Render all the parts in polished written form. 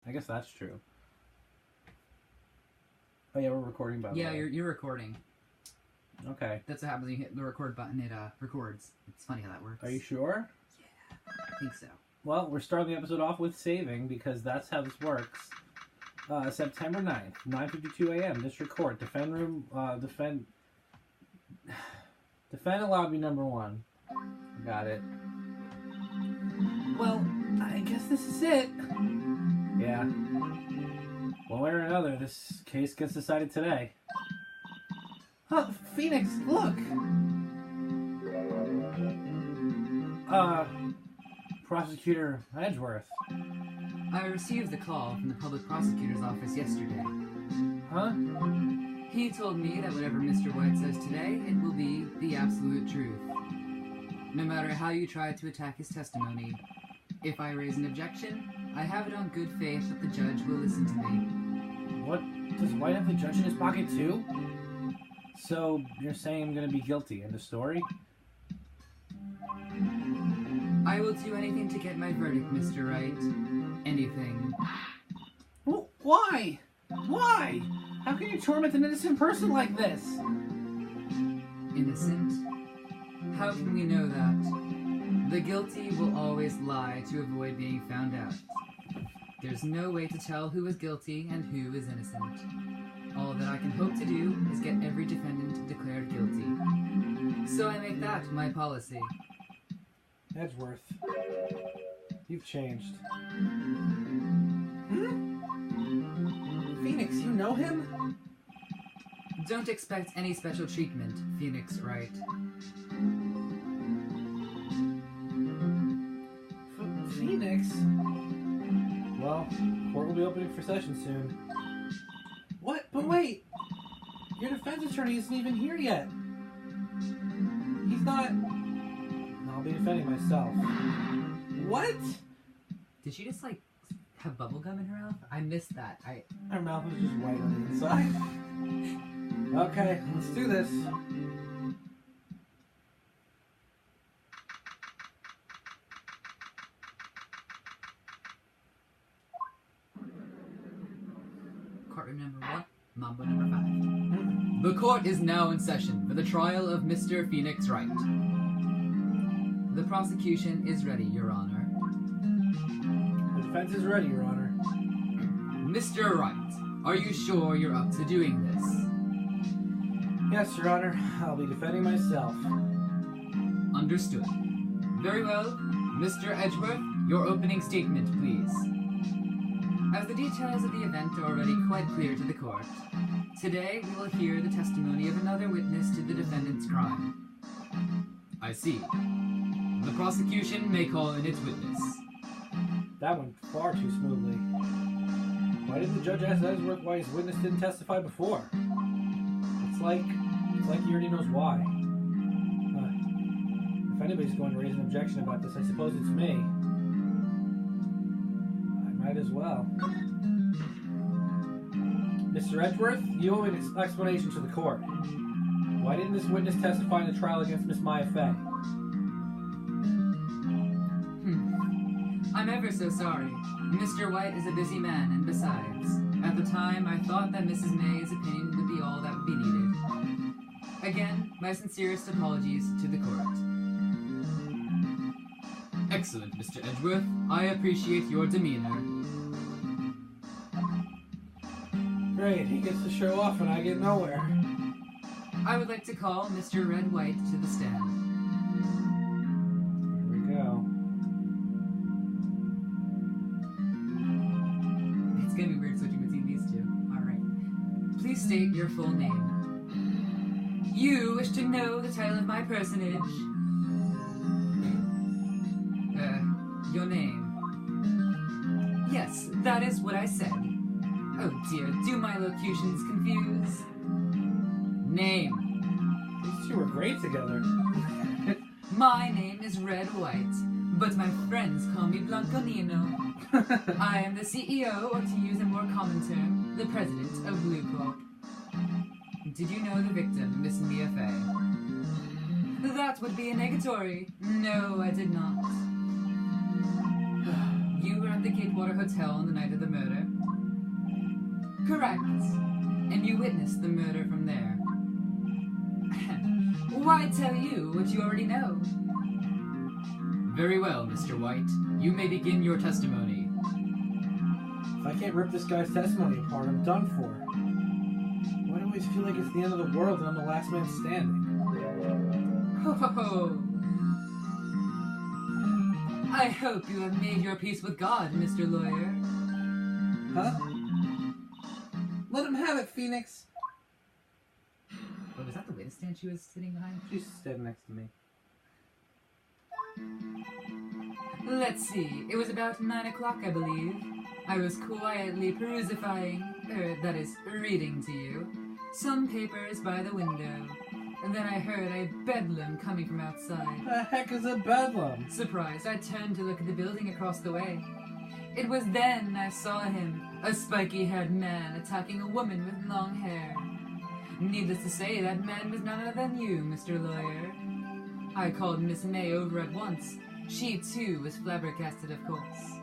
I guess that's true. Oh yeah, we're recording by the way. Yeah, you're recording. Okay. That's what happens when you hit the record button. It records. It's funny how that works. Are you sure? Yeah, I think so. Well, we're starting the episode off with saving because that's how this works. September 9th, 9:52 a.m. District Court. Defend lobby number 1. Got it. Well, I guess this is it. Yeah. One way or another, this case gets decided today. Huh, Phoenix, look! Prosecutor Edgeworth. I received the call from the public prosecutor's office yesterday. Huh? He told me that whatever Mr. White says today, it will be the absolute truth. No matter how you try to attack his testimony, if I raise an objection, I have it on good faith that the judge will listen to me. What? Does White have the judge in his pocket too? So, you're saying I'm gonna be guilty in the story? I will do anything to get my verdict, Mr. Wright. Anything. Well, why? Why? How can you torment an innocent person like this? Innocent? How can we know that? The guilty will always lie to avoid being found out. There's no way to tell who is guilty and who is innocent. All that I can hope to do is get every defendant declared guilty. So I make that my policy. Edgeworth, you've changed. Phoenix, you know him? Don't expect any special treatment, Phoenix Wright. Phoenix? Well, court will be opening for session soon. What? But wait! Your defense attorney isn't even here yet. He's not... I'll be defending myself. What? Did she just, like, have bubble gum in her mouth? I missed that. Her mouth was just white on the inside. Okay, let's do this. Courtroom number 1, Mambo number 5. The court is now in session for the trial of Mr. Phoenix Wright. The prosecution is ready, Your Honor. The defense is ready, Your Honor. Mr. Wright, are you sure you're up to doing this? Yes, Your Honor. I'll be defending myself. Understood. Very well. Mr. Edgeworth, your opening statement, please. As the details of the event are already quite clear to the court, today we will hear the testimony of another witness to the defendant's crime. I see. The prosecution may call in its witness. That went far too smoothly. Why didn't the judge ask Edgeworth why his witness didn't testify before? It's like he already knows why. If anybody's going to raise an objection about this, I suppose it's me. I might as well. Mr. Edgeworth, you owe an explanation to the court. Why didn't this witness testify in the trial against Miss Maya Fey? I'm ever so sorry. Mr. White is a busy man, and besides, at the time I thought that Mrs. May's opinion would be all that would be needed. Again, my sincerest apologies to the court. Excellent, Mr. Edgeworth. I appreciate your demeanor. Great, he gets to show off and I get nowhere. I would like to call Mr. Red White to the stand. Here we go. It's gonna be weird switching between these two. Alright. Please state your full name. You wish to know the title of my personage? Your name. Yes, that is what I said. Oh dear, do my locutions confuse? Name. These two were great together. My name is Red White, but my friends call me Blanco Nino. I am the CEO, or to use a more common term, the president of Blue Corp. Did you know the victim, Miss Mia Fey? That would be a negatory. No, I did not. You were at the Gatewater Hotel on the night of the murder? Correct. And you witnessed the murder from there. Why tell you what you already know? Very well, Mr. White. You may begin your testimony. If I can't rip this guy's testimony apart, I'm done for. Why do I always feel like it's the end of the world and I'm the last man standing? Ho ho ho! I hope you have made your peace with God, Mr. Lawyer. Huh? Let him have it, Phoenix! Oh, was that the witness stand she was sitting behind? She's standing next to me. Let's see, it was about 9 o'clock, I believe. I was quietly that is, reading to you, some papers by the window. And then I heard a bedlam coming from outside. The heck is a bedlam? Surprised, I turned to look at the building across the way. It was then I saw him, a spiky-haired man attacking a woman with long hair. Needless to say, that man was none other than you, Mr. Lawyer. I called Miss May over at once. She, too, was flabbergasted, of course.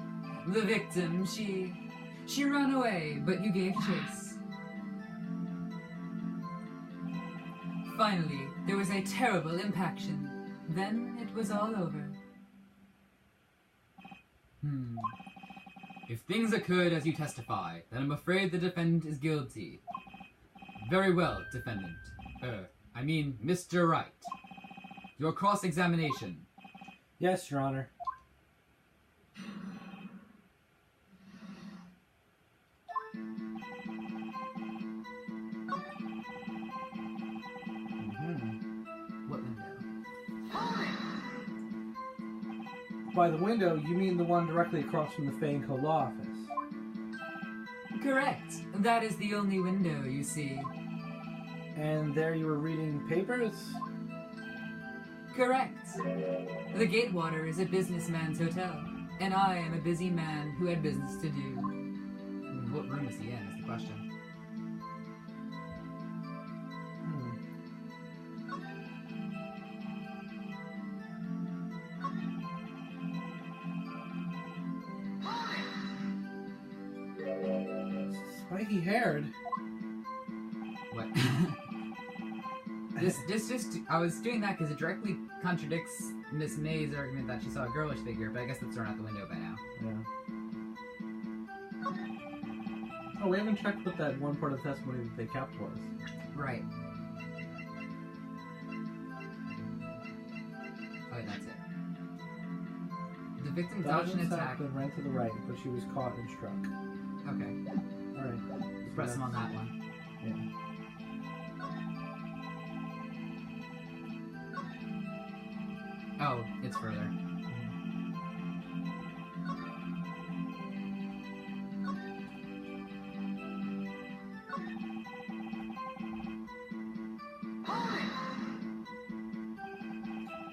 The victim, she ran away, but you gave chase. Finally, there was a terrible impaction. Then it was all over. If things occurred as you testify, then I'm afraid the defendant is guilty. Very well, defendant. Mr. Wright. Your cross-examination. Yes, Your Honor. What window? By the window, you mean the one directly across from the Fane Co. law office? Correct. That is the only window, you see. And there you were reading papers? Correct. The Gatewater is a businessman's hotel, and I am a busy man who had business to do. What room is he in is the question. Spiky-haired? What? I was doing that because it directly contradicts Miss May's argument that she saw a girlish figure, but I guess that's thrown out the window by now. Yeah. Oh, we haven't checked what that one part of the testimony that they kept was. Right. Oh, that's it. The victim dodged an attack. Then ran to the right, but she was caught and struck. Okay. Alright. Press him on that one. Yeah. Oh, it's further.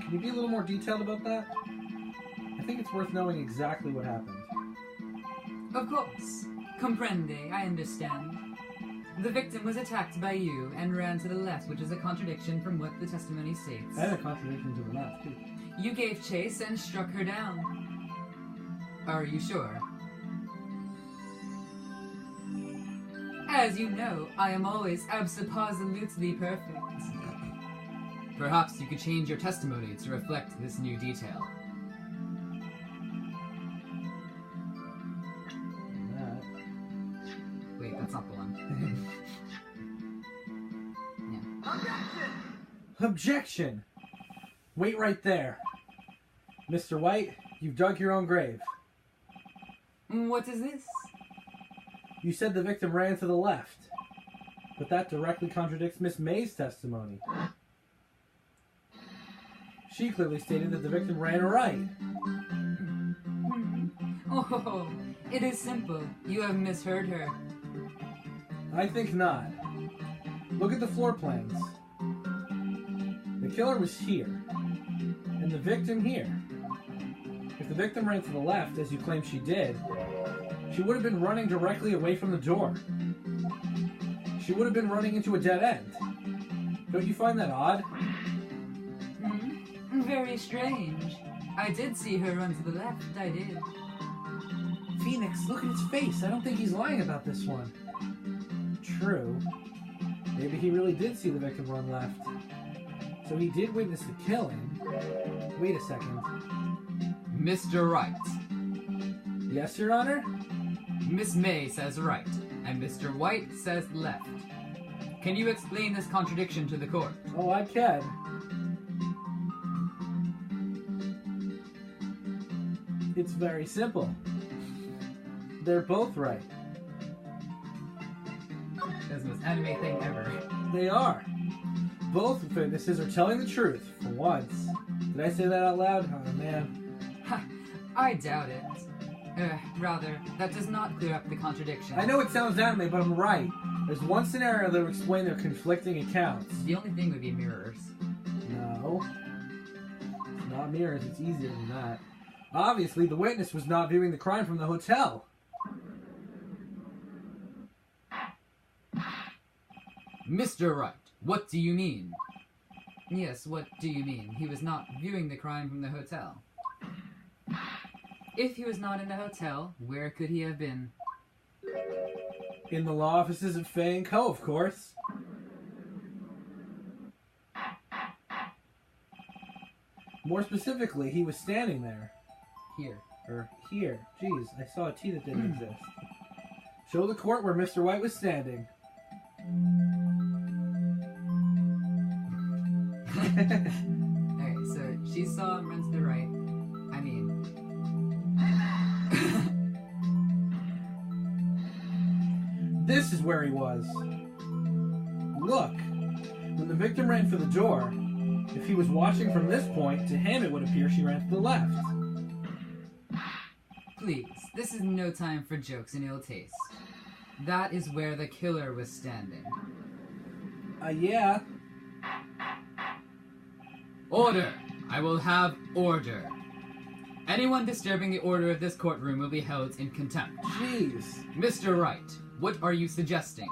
Can you be a little more detailed about that? I think it's worth knowing exactly what happened. Of course. Comprende, I understand. The victim was attacked by you and ran to the left, which is a contradiction from what the testimony states. And a contradiction to the map, too. You gave chase and struck her down. Are you sure? As you know, I am always absolutely perfect. Perhaps you could change your testimony to reflect this new detail. Wait, that's not the one. Yeah. Objection! Wait right there. Mr. White, you've dug your own grave. What is this? You said the victim ran to the left, but that directly contradicts Miss May's testimony. She clearly stated that the victim ran right. Oh, it is simple. You have misheard her. I think not. Look at the floor plans. The killer was here, and the victim here. If the victim ran to the left, as you claim she did, she would have been running directly away from the door. She would have been running into a dead end. Don't you find that odd? Very strange. I did see her run to the left, I did. Phoenix, look at his face. I don't think he's lying about this one. True. Maybe he really did see the victim run left. So he did witness the killing. Wait a second. Mr. Wright. Yes, Your Honor? Miss May says right, and Mr. White says left. Can you explain this contradiction to the court? Oh, I can. It's very simple. They're both right. That's the most anime thing ever. They are. Both witnesses are telling the truth, for once. Did I say that out loud? Oh, man. Ha, I doubt it. Rather, that does not clear up the contradiction. I know it sounds anime, but I'm right. There's one scenario that will explain their conflicting accounts. The only thing would be mirrors. No. It's not mirrors, it's easier than that. Obviously, the witness was not viewing the crime from the hotel. Mr. Wright, what do you mean? Yes, what do you mean? He was not viewing the crime from the hotel. If he was not in the hotel, where could he have been? In the law offices of Fay & Co., of course. More specifically, he was standing there. Here. Or here. Jeez, I saw a T that didn't exist. Show the court where Mr. White was standing. Alright, so she saw him run to the right. I mean... This is where he was. Look. When the victim ran for the door, if he was watching from this point, to him it would appear she ran to the left. Please, this is no time for jokes and ill taste. That is where the killer was standing. Yeah. Order! I will have order. Anyone disturbing the order of this courtroom will be held in contempt. Jeez. Mr. Wright, what are you suggesting?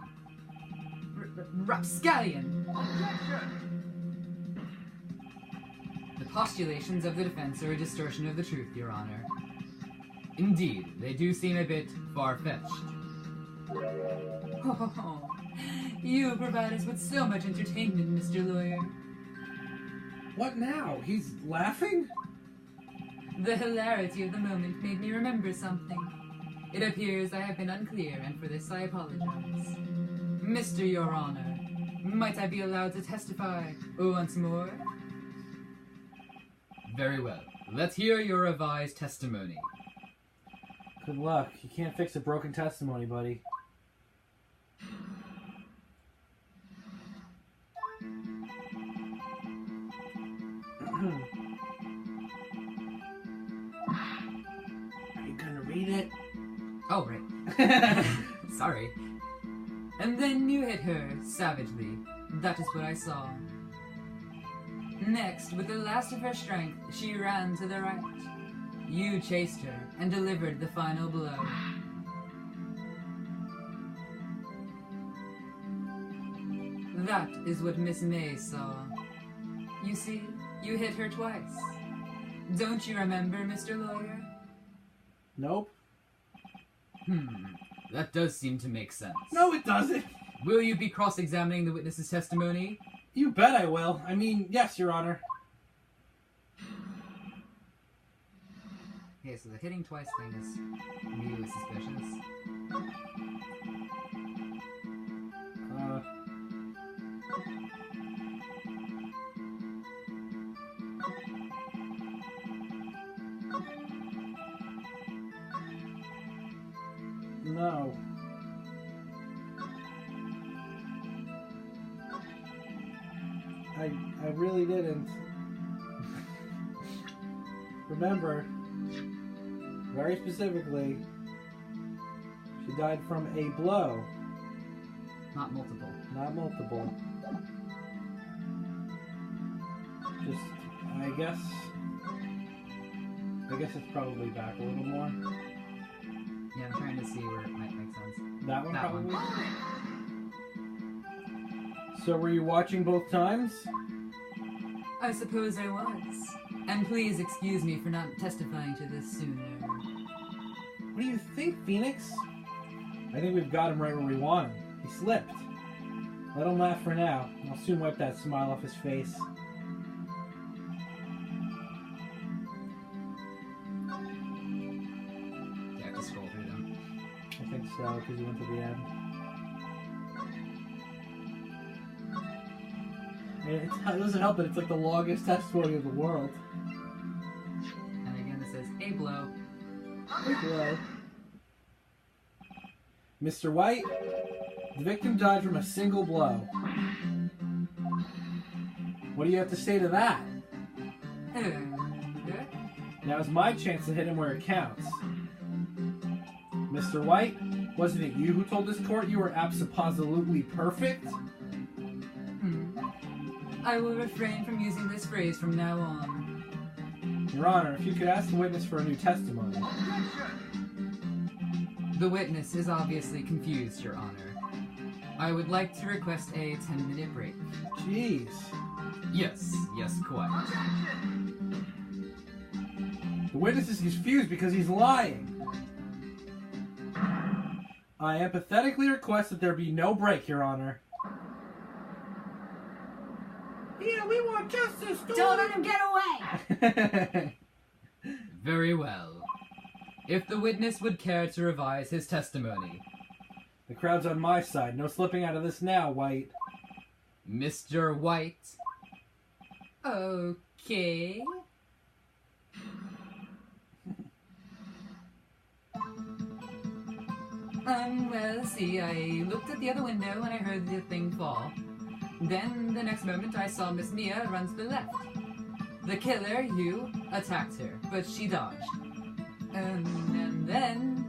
Rapscallion! The postulations of the defense are a distortion of the truth, Your Honor. Indeed, they do seem a bit far-fetched. Oh, you provide us with so much entertainment, Mr. Lawyer. What now? He's laughing? The hilarity of the moment made me remember something. It appears I have been unclear, and for this I apologize. Mr. Your Honor, might I be allowed to testify once more? Very well. Let's hear your revised testimony. Good luck. You can't fix a broken testimony, buddy. Are you gonna read it? Oh, right. Sorry. And then you hit her, savagely. That is what I saw. Next, with the last of her strength, she ran to the right. You chased her and delivered the final blow. That is what Miss May saw. You see, you hit her twice. Don't you remember, Mr. Lawyer? Nope. That does seem to make sense. No, it doesn't. Will you be cross-examining the witness's testimony? You bet I will. I mean, yes, Your Honor. Okay, so the hitting twice thing is immediately suspicious. No. I really didn't. Remember, very specifically, she died from a blow. Not multiple. Not multiple. Just, I guess it's probably back a little more. Yeah, I'm trying to see where it might make sense. That one That probably? one. So were you watching both times? I suppose I was. And please excuse me for not testifying to this sooner. What do you think, Phoenix? I think we've got him right where we want him. He slipped. Let him laugh for now. I'll soon wipe that smile off his face. You have to scroll through them. I think so, because he went to the end. It doesn't help that it's like the longest testimony of the world. And again it says, a blow. Hello. Mr. White, the victim died from a single blow. What do you have to say to that? Now is my chance to hit him where it counts. Mr. White, wasn't it you who told this court you were absolutely perfect? I will refrain from using this phrase from now on. Your Honor, if you could ask the witness for a new testimony. The witness is obviously confused, Your Honor. I would like to request a 10-minute break. Jeez. Yes, quite. The witness is confused because he's lying. I empathetically request that there be no break, Your Honor. Yeah, we want justice! Don't let him get away! Very well. If the witness would care to revise his testimony. The crowd's on my side. No slipping out of this now, White. Mr. White. Okay. Well, see, I looked at the other window and I heard the thing fall. Then, the next moment, I saw Miss Mia run to the left. The killer, you, attacked her, but she dodged. And then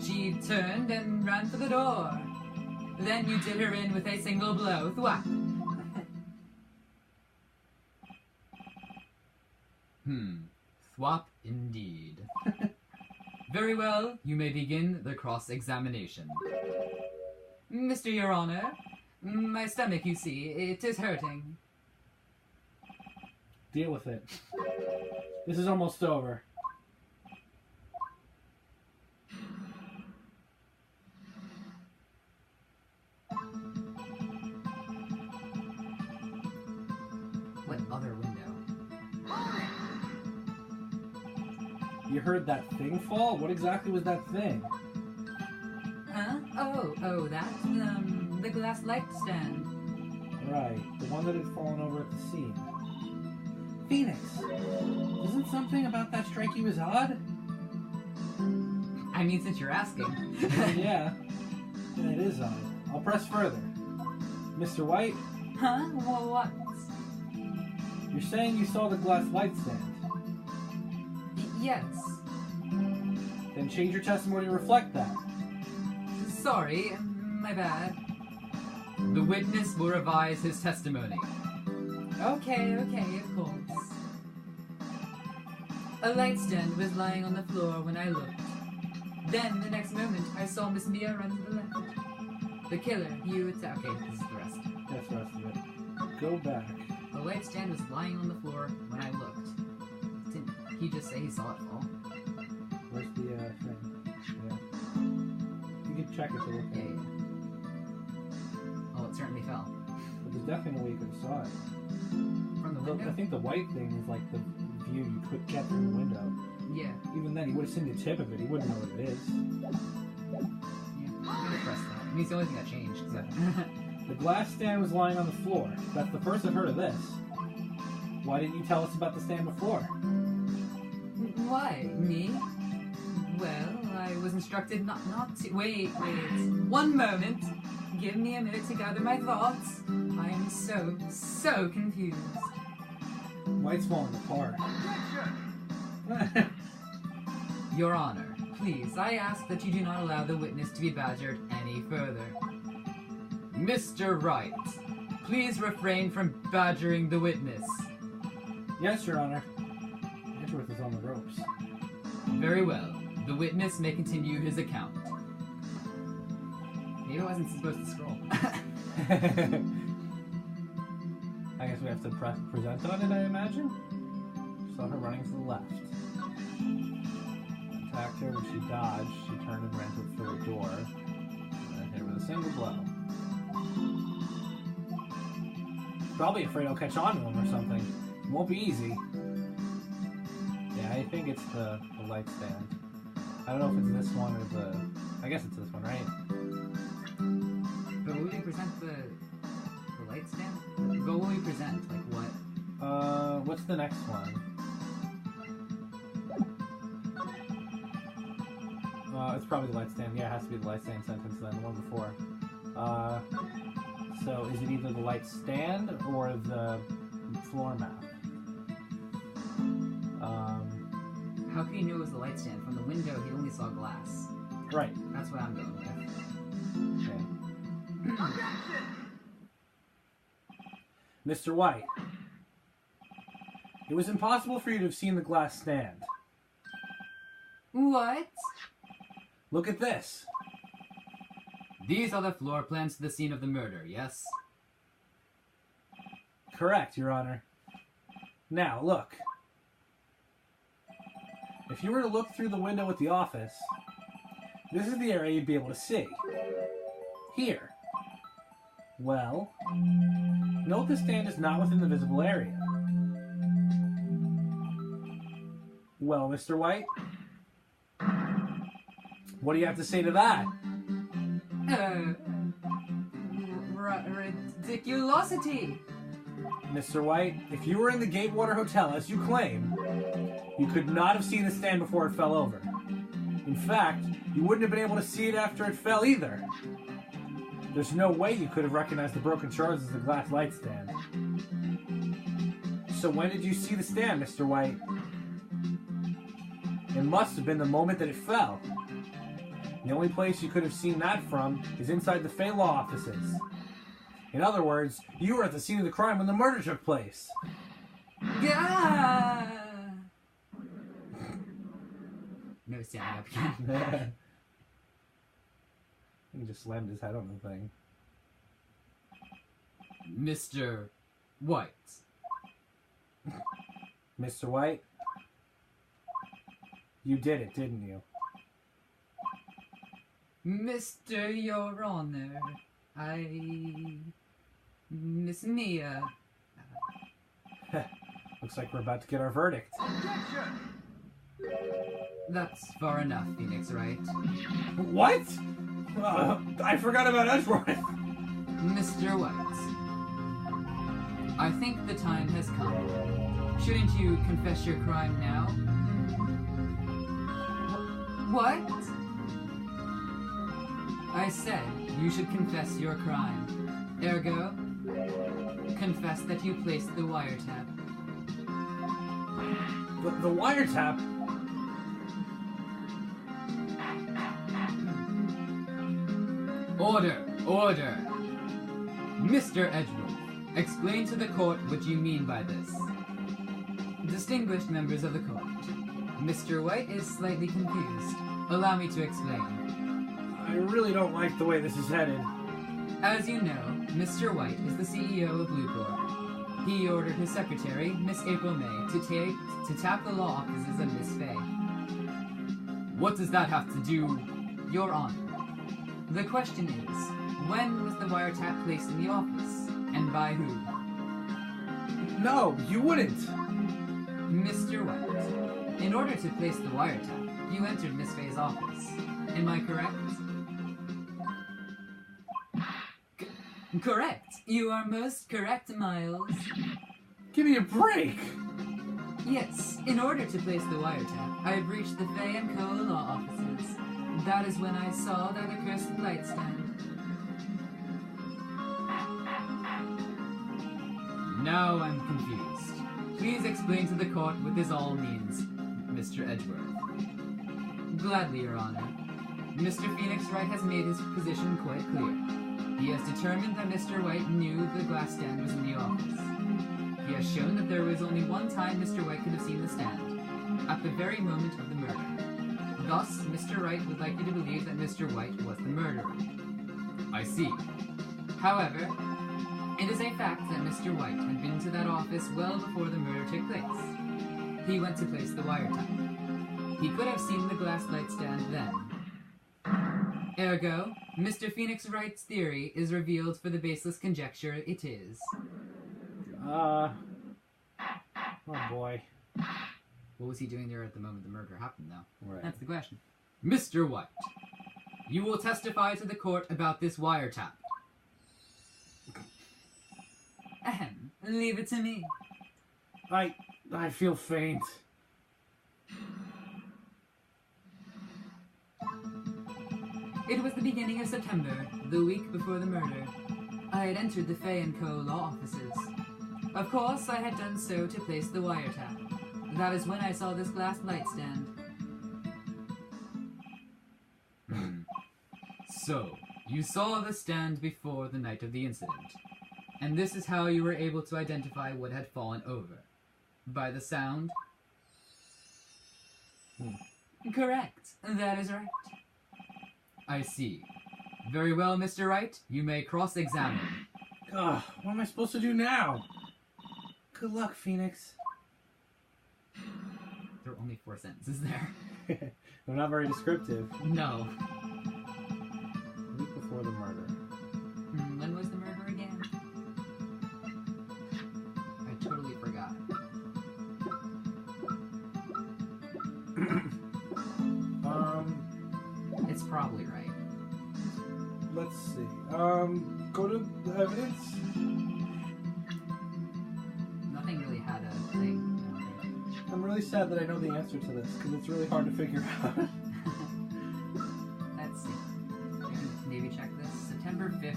she turned and ran for the door. Then you did her in with a single blow. Thwack! Thwap indeed. Very well, you may begin the cross-examination. Mr. Your Honor, my stomach, you see, it is hurting. Deal with it. This is almost over. What other window? You heard that thing fall? What exactly was that thing? Huh? Oh, that's, the glass light stand. Right, the one that had fallen over at the scene. Phoenix, isn't something about that strike you as odd? I mean, since you're asking. Yeah, it is odd. I'll press further. Mr. White? Huh? Well, what? You're saying you saw the glass light stand? Yes. Then change your testimony to reflect that. Sorry, my bad. The witness will revise his testimony. Okay, of course. A light stand was lying on the floor when I looked. Then, the next moment, I saw Miss Mia run to the left. The killer, you attacked. Okay, this is the rest. That's the rest of it. Go back. A light stand was lying on the floor when I looked. Didn't he just say he saw it fall? Where's the thing? Yeah. You can check it to look at it. Oh, it certainly fell. But there's definitely a way you could have saw it. From the window? I think the white thing is like the view you could get from the window. Yeah. Even then, he would have seen the tip of it. He wouldn't know what it is. Yeah. I'm gonna press that. I mean, it's the only thing that changed. So. The glass stand was lying on the floor. That's the first I've heard of this. Why didn't you tell us about the stand before? Why? Me? Well, I was instructed not to... Wait. 1 moment. Give me a minute to gather my thoughts. I am so confused. White's falling apart. Your Honor, please, I ask that you do not allow the witness to be badgered any further. Mr. Wright, please refrain from badgering the witness. Yes, Your Honor. Edgeworth is on the ropes. Very well. The witness may continue his account. Maybe I wasn't supposed to scroll. I guess we have to present on it, I imagine? Saw her running to the left. Attacked her when she dodged. She turned and ran for the door. And then hit her with a single blow. Probably afraid I'll catch on to him or something. It won't be easy. Yeah, I think it's the light stand. I don't know if it's this one or the... I guess it's this one, right? But will we present the light stand? What will we present? Like what? What's the next one? It's probably the light stand. Yeah, it has to be the light stand sentence then, the one before. So is it either the light stand or the floor map? How can you know it was the light stand? From the window, he only saw glass. Right. That's what I'm going with. Okay. Mr. White, it was impossible for you to have seen the glass stand. What? Look at this. These are the floor plans to the scene of the murder, yes? Correct, Your Honor. Now, look. If you were to look through the window at the office, this is the area you'd be able to see. Here. Well, note the stand is not within the visible area. Well, Mr. White, what do you have to say to that? Ridiculosity! Mr. White, if you were in the Gatewater Hotel, as you claim, you could not have seen the stand before it fell over. In fact, you wouldn't have been able to see it after it fell either. There's no way you could have recognized the broken shards as the glass light stand. So when did you see the stand, Mr. White? It must have been the moment that it fell. The only place you could have seen that from is inside the Fey Law offices. In other words, you were at the scene of the crime when the murder took place. Gah! No standing up again. He just slammed his head on the thing. Mr. White. Mr. White? You did it, didn't you? Mr. Your Honor, Miss Mia. Looks like we're about to get our verdict. That's far enough, Phoenix, right? What? I forgot about Edgeworth. Mr. White, I think the time has come. Shouldn't you confess your crime now? What? I said you should confess your crime. Ergo, confess that you placed the wiretap. The wiretap? Order! Order! Mr. Edgeworth, explain to the court what you mean by this. Distinguished members of the court, Mr. White is slightly confused. Allow me to explain. I really don't like the way this is headed. As you know, Mr. White is the CEO of Blueport. He ordered his secretary, Miss April May, to tap the law offices of Miss Fay. What does that have to do, Your Honor? The question is, when was the wiretap placed in the office, and by who? No, you wouldn't. Mr. White, in order to place the wiretap, you entered Miss Fay's office. Am I correct? Correct. You are most correct, Miles. Give me a break. Yes, in order to place the wiretap, I reached the Fay and Co. law offices. That is when I saw that accursed light stand. Now I'm confused. Please explain to the court what this all means, Mr. Edgeworth. Gladly, Your Honor. Mr. Phoenix Wright has made his position quite clear. He has determined that Mr. White knew the glass stand was in the office. He has shown that there was only one time Mr. White could have seen the stand, at the very moment of the murder. Thus, Mr. Wright would like you to believe that Mr. White was the murderer. I see. However, it is a fact that Mr. White had been to that office well before the murder took place. He went to place the wiretap. He could have seen the glass light stand then. Ergo, Mr. Phoenix Wright's theory is revealed for the baseless conjecture it is. Oh boy. What was he doing there at the moment the murder happened, though? Right. That's the question. Mr. White, you will testify to the court about this wiretap. Ahem. Leave it to me. I feel faint. It was the beginning of September, the week before the murder. I had entered the Fay & Co. law offices. Of course, I had done so to place the wiretap. That is when I saw this glass light stand. So, you saw the stand before the night of the incident. And this is how you were able to identify what had fallen over. By the sound? Correct. That is right. I see. Very well, Mr. Wright. You may cross-examine. Ugh, what am I supposed to do now? Good luck, Phoenix. There are only 4 sentences there. They're not very descriptive. No. A week before the murder. When was the murder again? I totally forgot. It's probably right. Let's see. Go to the evidence. Nothing really had a thing. I'm really sad that I know the answer to this, because it's really hard to figure out. Let's see. Maybe check this. September 5th.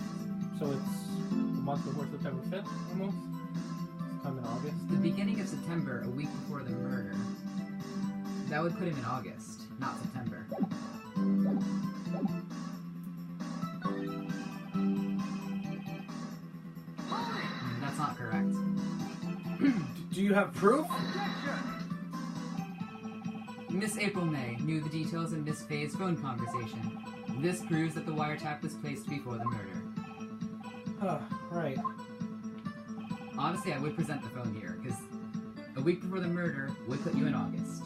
So it's the month before September 5th, almost? Sometime in August? The beginning of September, a week before the murder. That would put him in August, not September. That's not correct. Do you have proof? Miss April May knew the details of Miss Faye's phone conversation. This proves that the wiretap was placed before the murder. Right. Honestly, I would present the phone here, because a week before the murder would put you in August.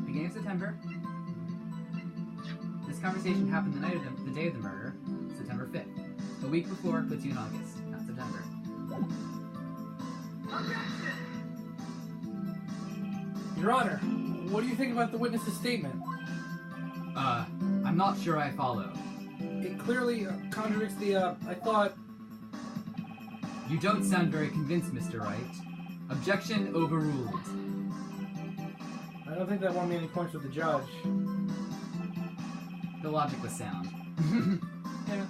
Beginning of September. This conversation happened the day of the murder, September 5th. A week before puts you in August, not September. Your Honor, what do you think about the witness's statement? I'm not sure I follow. It clearly contradicts the, I thought... You don't sound very convinced, Mr. Wright. Objection overruled. I don't think that won me any points with the judge. The logic was sound. Yeah.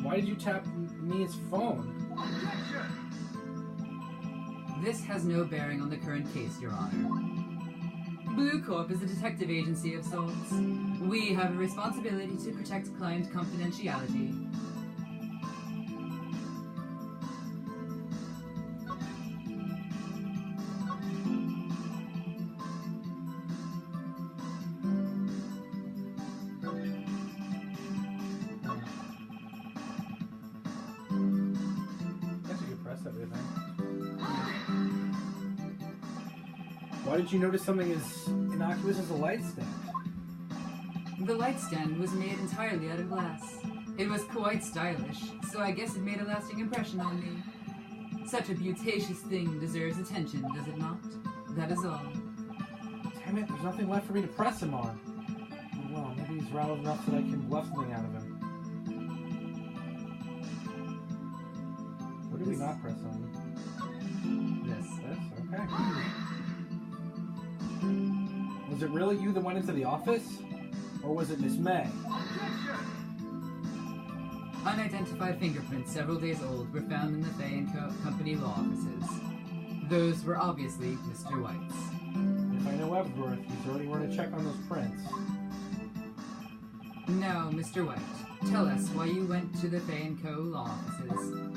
Why did you tap Mia's phone? This has no bearing on the current case, Your Honor. Blue Corp is a detective agency of sorts. We have a responsibility to protect client confidentiality. Guess you could press everything. Why did you notice something as innocuous as a light stand? The light stand was made entirely out of glass. It was quite stylish, so I guess it made a lasting impression on me. Such a beauticious thing deserves attention, does it not? That is all. Damn it, there's nothing left for me to press him on. Oh, well, maybe he's rattled enough that I can bluff something out of him. What did we not press on? This. This? Okay. Was it really you that went into the office? Or was it Miss May? Unidentified fingerprints several days old were found in the Fay & Company law offices. Those were obviously Mr. White's. If I know Ebsworth, he's already run a check on those prints. Now, Mr. White, tell us why you went to the Fay & Co. law offices.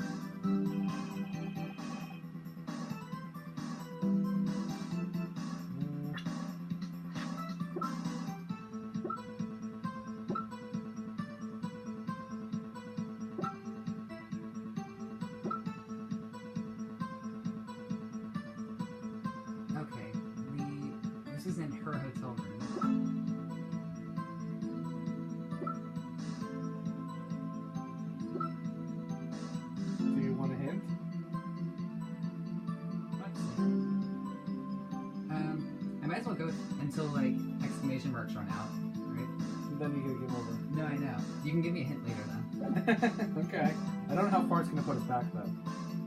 was in her hotel room. Do you want a hint? Let's see. I might as well go until, like, exclamation marks run out, right? Then you get a game over. No, I know. You can give me a hint later, then. Okay. I don't know how far it's going to put us back, though.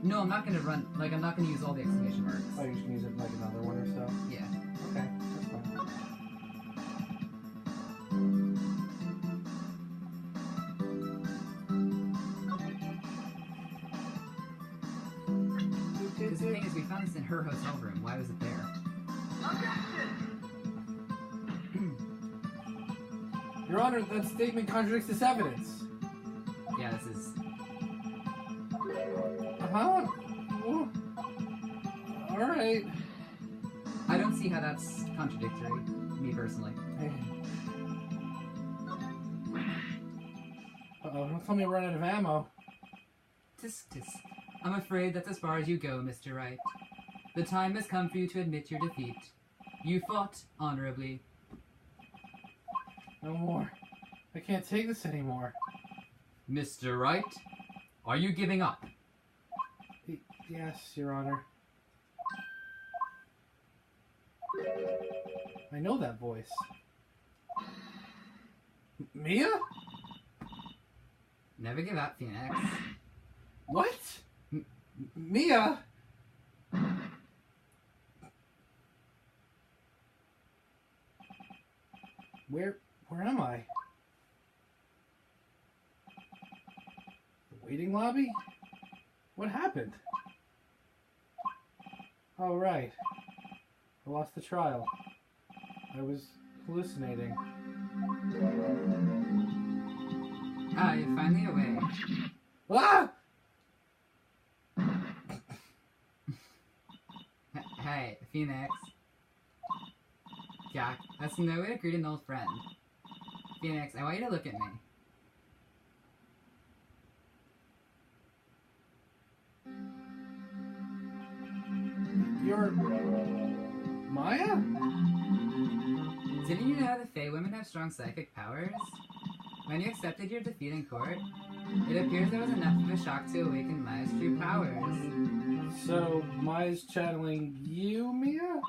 No, I'm not gonna run, like, I'm not gonna use all the exclamation marks. Oh, you can use it like another one or so? Yeah. Okay, that's fine. Because the thing is, we found this in her hotel room. Why was it there? Your Honor, that statement contradicts this evidence. Yeah, this is... Huh? Alright. I don't see how that's contradictory, me personally. Uh-oh, don't tell me I run out of ammo. Tisk, tisk. I'm afraid that's as far as you go, Mr. Wright. The time has come for you to admit your defeat. You fought honorably. No more. I can't take this anymore. Mr. Wright, are you giving up? Yes, Your Honor. I know that voice. Mia? Never give up, Phoenix. What? Mia? Where am I? The waiting lobby? What happened? Oh, right. I lost the trial. I was hallucinating. Ah, you're finally awake. Ah! Hey, Phoenix. Jack, that's no way to greet an old friend. Phoenix, I want you to look at me. You're... Maya? Didn't you know the Fae women have strong psychic powers? When you accepted your defeat in court, it appears there was enough of a shock to awaken Maya's true powers. So, Maya's channeling you, Mia?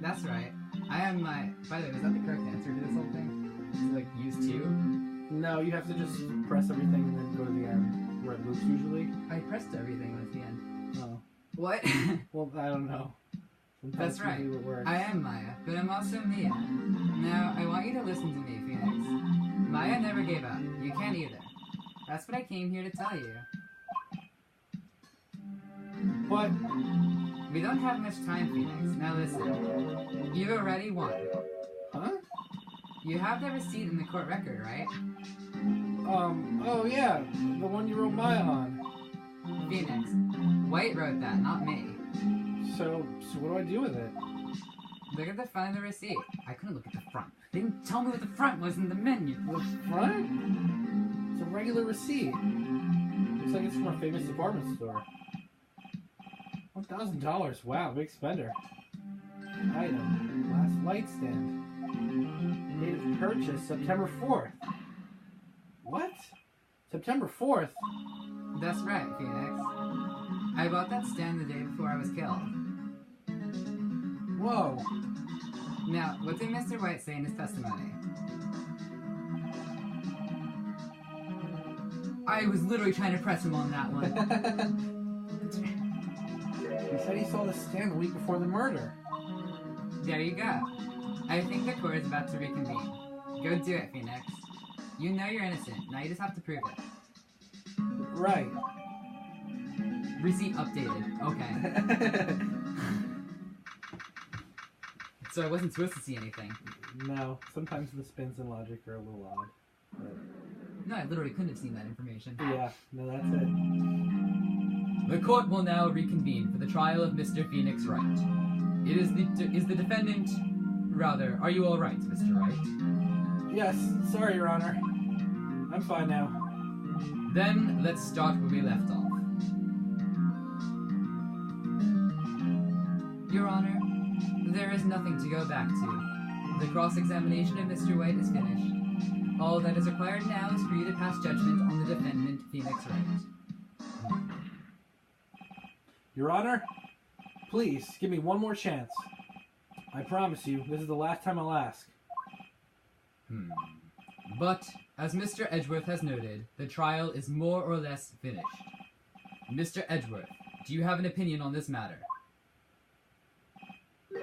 That's right. I am my... By the way, was that the correct answer to this whole thing? Is it, like, use two? No, you have to just press everything and then go to the end, where it loops usually. I pressed everything at the end. Oh. What? Well, I don't know. Sometimes That's right. usually it works. I am Maya, but I'm also Mia. Now, I want you to listen to me, Phoenix. Maya never gave up. You can't either. That's what I came here to tell you. But... We don't have much time, Phoenix. Now listen. You've already won. Huh? You have the receipt in the court record, right? Oh yeah, the one you wrote Maya on. Phoenix. Wright wrote that, not me. So what do I do with it? Look at the front of the receipt. I couldn't look at the front. They didn't tell me what the front was in the menu. The front? It's a regular receipt. Looks like it's from a famous department store. $1,000. Wow, big spender. Item. Last light stand. Date of purchase, September 4th. What? September 4th? That's right, Phoenix. I bought that stand the day before I was killed. Whoa. Now, what did Mr. Wright say in his testimony? I was literally trying to press him on that one. He said he saw the stand a week before the murder. There you go. I think the court is about to reconvene. Go do it, Phoenix. You know you're innocent. Now you just have to prove it. Right. Receipt updated. Okay. So I wasn't supposed to see anything. No, sometimes the spins and logic are a little odd. But... No, I literally couldn't have seen that information. Yeah, no, that's it. The court will now reconvene for the trial of Mr. Phoenix Wright. It is the defendant... Rather, are you all right, Mr. Wright? Yes, sorry, Your Honor. I'm fine now. Then, let's start where we left off. Your Honor, There is nothing to go back to. The cross-examination of Mr. White is finished. All that is required now is for you to pass judgment on the defendant, Phoenix Wright. Your Honor, please give me one more chance. I promise you, this is the last time I'll ask. But, as Mr. Edgeworth has noted, the trial is more or less finished. Mr. Edgeworth, do you have an opinion on this matter?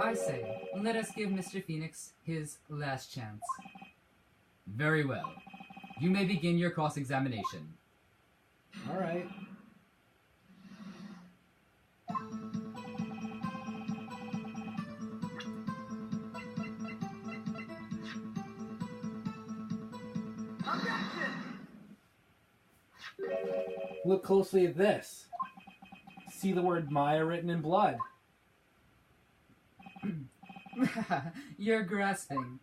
I say, let us give Mr. Phoenix his last chance. Very well. You may begin your cross-examination. All right. Look closely at this. See the word Maya written in blood. You're grasping.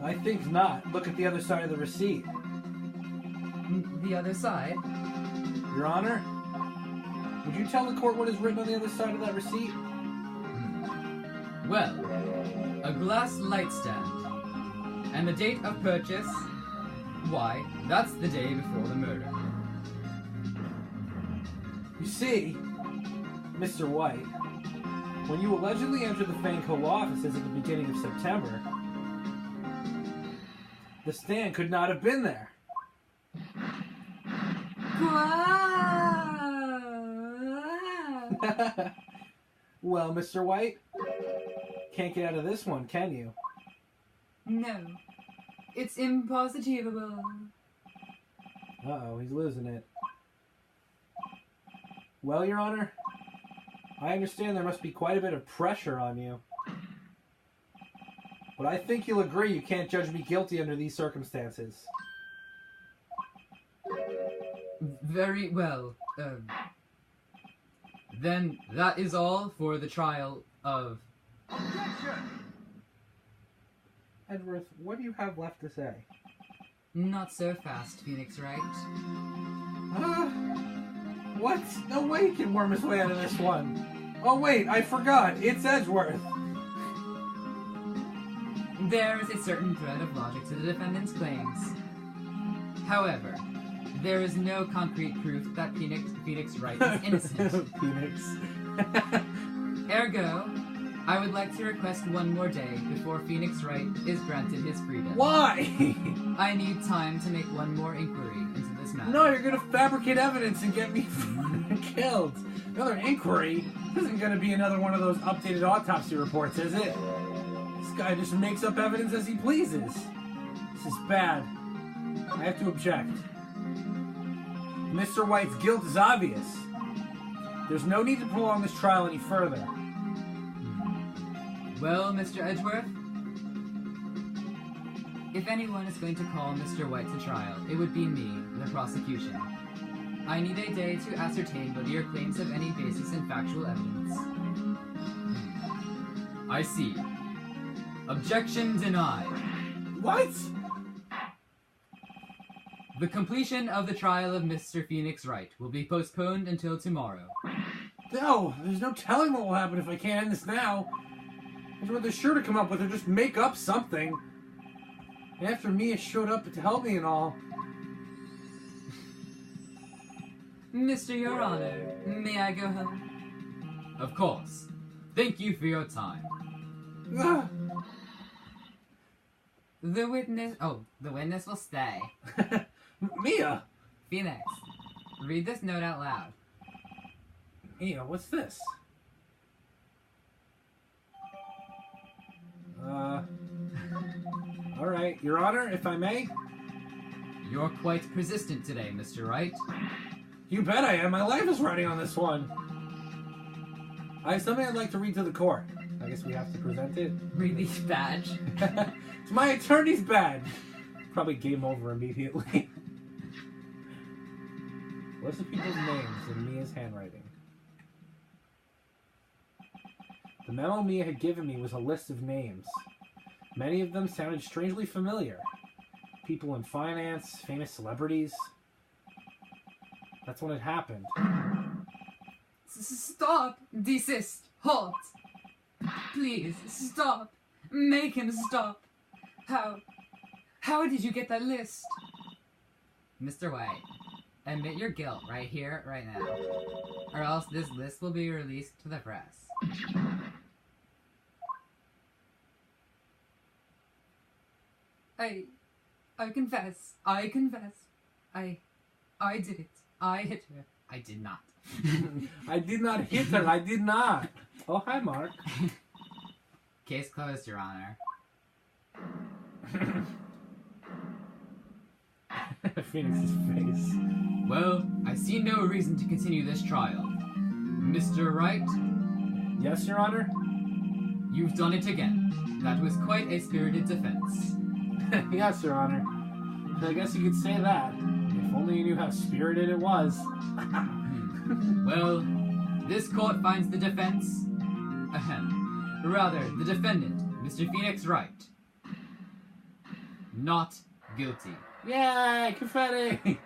I think not. Look at the other side of the receipt. The other side? Your Honor, would you tell the court what is written on the other side of that receipt? Well, a glass light stand. And the date of purchase? Why, that's the day before the murder. You see, Mr. White, when you allegedly entered the Fanco offices at the beginning of September, the stand could not have been there. Well, Mr. White, can't get out of this one, can you? No, it's impossible. Uh-oh, he's losing it. Well, Your Honor, I understand there must be quite a bit of pressure on you. But I think you'll agree you can't judge me guilty under these circumstances. Very well. Then that is all for the trial of... Objection! Edgeworth, what do you have left to say? Not so fast, Phoenix Wright. What? No way he can worm his way out of this one. Oh wait, I forgot. It's Edgeworth. There is a certain thread of logic to the defendant's claims. However, there is no concrete proof that Phoenix Wright is innocent. Phoenix. Ergo, I would like to request one more day before Phoenix Wright is granted his freedom. Why? I need time to make one more inquiry into this matter. No, you're gonna fabricate evidence and get me killed. Another inquiry? This isn't gonna be another one of those updated autopsy reports, is it? This guy just makes up evidence as he pleases. This is bad. I have to object. Mr. White's guilt is obvious. There's no need to prolong this trial any further. Well, Mr. Edgeworth, if anyone is going to call Mr. White to trial, it would be me, the prosecution. I need a day to ascertain whether your claims have any basis in factual evidence. I see. Objection denied. What? The completion of the trial of Mr. Phoenix Wright will be postponed until tomorrow. No, there's no telling what will happen if I can't end this now. That's what they're sure to come up with or just make up something. And after Mia showed up to help me and all. Mr. Your Honor, may I go home? Of course. Thank you for your time. The witness will stay. Mia! Phoenix, read this note out loud. Mia, what's this? Alright, Your Honor, if I may? You're quite persistent today, Mr. Wright. You bet I am. My life is riding on this one. I have something I'd like to read to the court. I guess we have to present it. Read the badge. It's my attorney's badge. Probably game over immediately. List of people's names in Mia's handwriting. The memo Mia had given me was a list of names. Many of them sounded strangely familiar. People in finance, famous celebrities. That's when it happened. Stop! Desist! Halt! Please, stop. Make him stop. How did you get that list? Mr. White, admit your guilt right here, right now. Or else this list will be released to the press. I confess. I did it. I hit her. I did not. I did not hit her. I did not. Oh, hi, Mark. Case closed, Your Honor. Phoenix's face. Well, I see no reason to continue this trial. Mr. Wright? Yes, Your Honor? You've done it again. That was quite a spirited defense. Yes, Your Honor. I guess you could say that. If only you knew how spirited it was. Well, this court finds the defense... rather, the defendant, Mr. Phoenix Wright, not guilty. Yay! Confetti!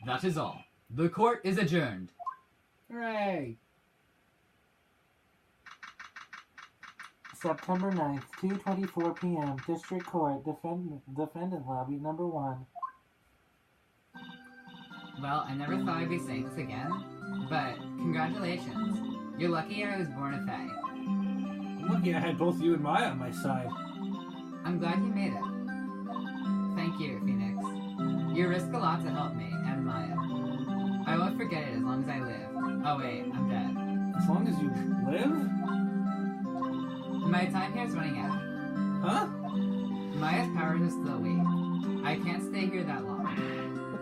That is all. The court is adjourned. Hooray! September 9th, 2:24 p.m. District Court, Defendant Lobby number 1. Well, I never thought I'd be saying this again, but congratulations. You're lucky I was born a fae. I'm lucky I had both you and Maya on my side. I'm glad you made it. Thank you, Phoenix. You risk a lot to help me and Maya. I won't forget it as long as I live. Oh wait, I'm dead. As long as you live? My time here is running out. Huh? Maya's powers are still weak. I can't stay here that long.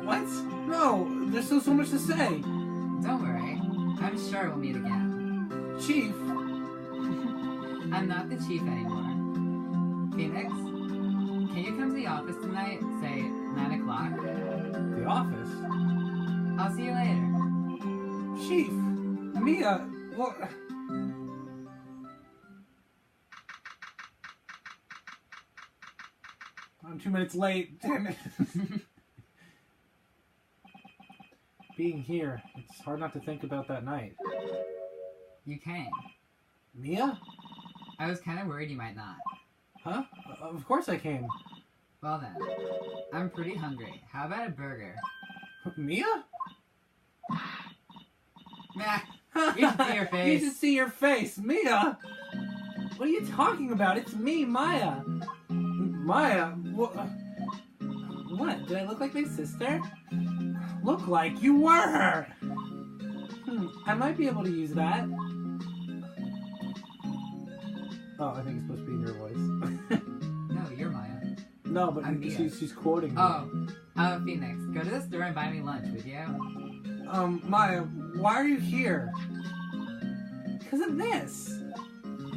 What? No, there's still so much to say. Don't worry. I'm sure we'll meet again. Chief? I'm not the chief anymore. Phoenix, can you come to the office tonight, say 9 o'clock? The office? I'll see you later. Chief? Mia? What? I'm 2 minutes late. Damn it. Being here, it's hard not to think about that night. You came. Mia? I was kind of worried you might not. Huh? Of course I came. Well then, I'm pretty hungry. How about a burger? Mia? Nah, you should see your face. You should see your face. Mia? What are you talking about? It's me, Maya. Maya? What? Did I look like my sister? Look like you were her! I might be able to use that. Oh, I think it's supposed to be in your voice. No, you're Maya. No, but I'm Mia. she's quoting me. Oh, Phoenix, go to the store and buy me lunch, would you? Maya, why are you here? Because of this.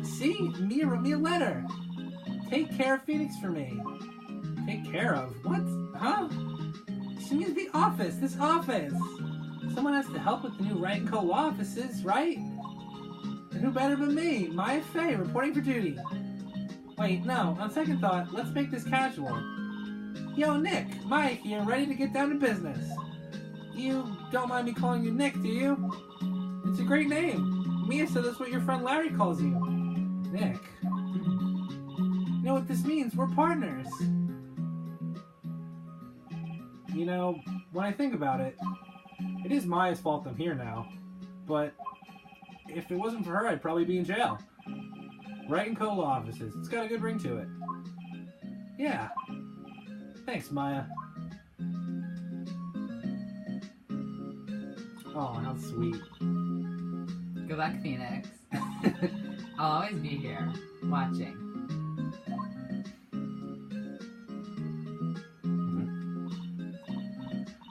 See? Mia wrote me a letter. Take care of Phoenix for me. Take care of? What? Huh? She means the office. This office. Someone has to help with the new Wright & Co. law offices, right? And who better but me? Maya Fey, reporting for duty. Wait, no. On second thought, let's make this casual. Yo, Nick. Maya here, ready to get down to business. You don't mind me calling you Nick, do you? It's a great name. Mia said that's what your friend Larry calls you. Nick. You know what this means? We're partners. You know, when I think about it, it is Maya's fault I'm here now. But if it wasn't for her, I'd probably be in jail. Wright & Co. law offices. It's got a good ring to it. Yeah. Thanks, Maya. Oh, how sweet. Good luck, Phoenix. I'll always be here, watching.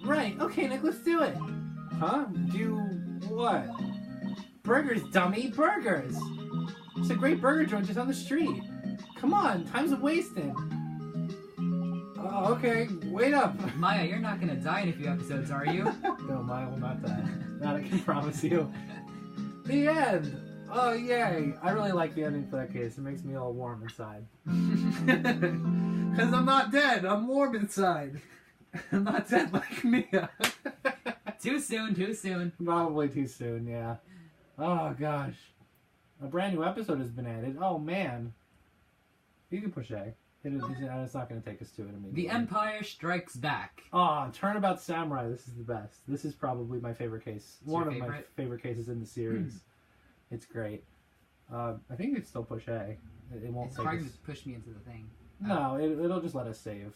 Right, okay, Nick, let's do it. Huh? Do what? Burgers, dummy, burgers! It's a great burger joint just on the street. Come on, time's wasting. Oh, okay, wait up. Maya, you're not gonna die in a few episodes, are you? No, Maya will not die. That I can promise you. The end! Oh, yay. I really like the ending for that case. It makes me all warm inside. Because I'm not dead. I'm warm inside. I'm not dead like Mia. Too soon, too soon. Probably too soon, yeah. Oh gosh, a brand new episode has been added. Oh man, you can push A. It's not going to take us to it immediately. The Empire Strikes Back. Ah, Turnabout Samurai. This is the best. This is probably my favorite case. One of my favorite? favorite cases in the series. It's great. I think you can still push A. It won't It's take hard us. to push me into the thing. No, it'll just let us save,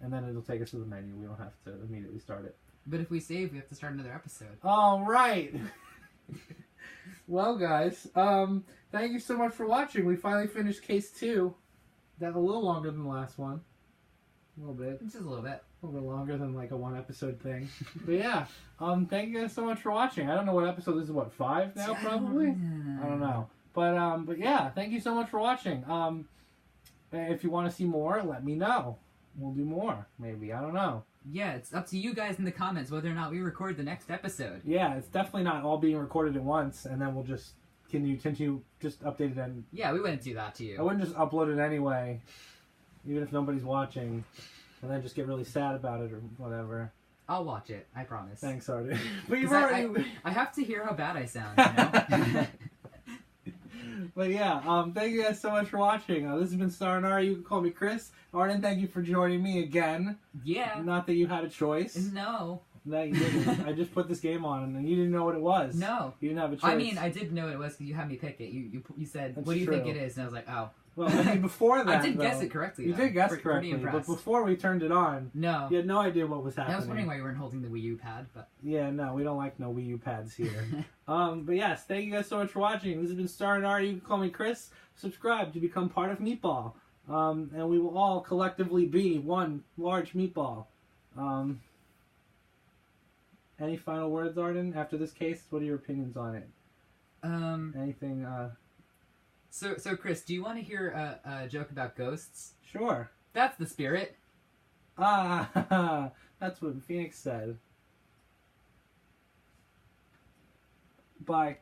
and then it'll take us to the menu. We don't have to immediately start it. But if we save, we have to start another episode. All right. Well, guys, thank you so much for watching. We finally finished case 2. That a little longer than the last one. A little bit. Just a little bit. A little bit longer than like a 1-episode thing. But yeah, thank you guys so much for watching. I don't know what episode this is. What, 5 now? Probably. I don't know. But yeah, thank you so much for watching. If you want to see more, let me know. We'll do more. Maybe, I don't know. Yeah, it's up to you guys in the comments whether or not we record the next episode. Yeah, it's definitely not all being recorded at once, and then we'll just continue just update it. And Yeah, we wouldn't do that to you. I wouldn't just upload it anyway, even if nobody's watching, and then just get really sad about it or whatever. I'll watch it, I promise. Thanks, Arden. But you've 'Cause already. I have to hear how bad I sound, you know? But yeah, thank you guys so much for watching. This has been Star and Ari. You can call me Chris. Arden, thank you for joining me again. Yeah. Not that you had a choice. No. No, you didn't. I just put this game on, and you didn't know what it was. No. You didn't have a choice. I mean, I did know what it was because you had me pick it. You said, That's what do you think true. it is? And I was like, oh. Well, I mean, before that, I did guess though, it correctly. You though. did guess Pretty correctly, but impressed. before we turned it on, No. you had no idea what was happening. I was wondering why you weren't holding the Wii U pad, but... Yeah, no, we don't like no Wii U pads here. But yes, thank you guys so much for watching. This has been Star and Ari. You can call me Chris. Subscribe to become part of Meatball. And we will all collectively be one large meatball. Any final words, Arden, after this case? What are your opinions on it? Anything, So Chris, do you want to hear a joke about ghosts? Sure. That's the spirit. Ah, that's what Phoenix said. Bye.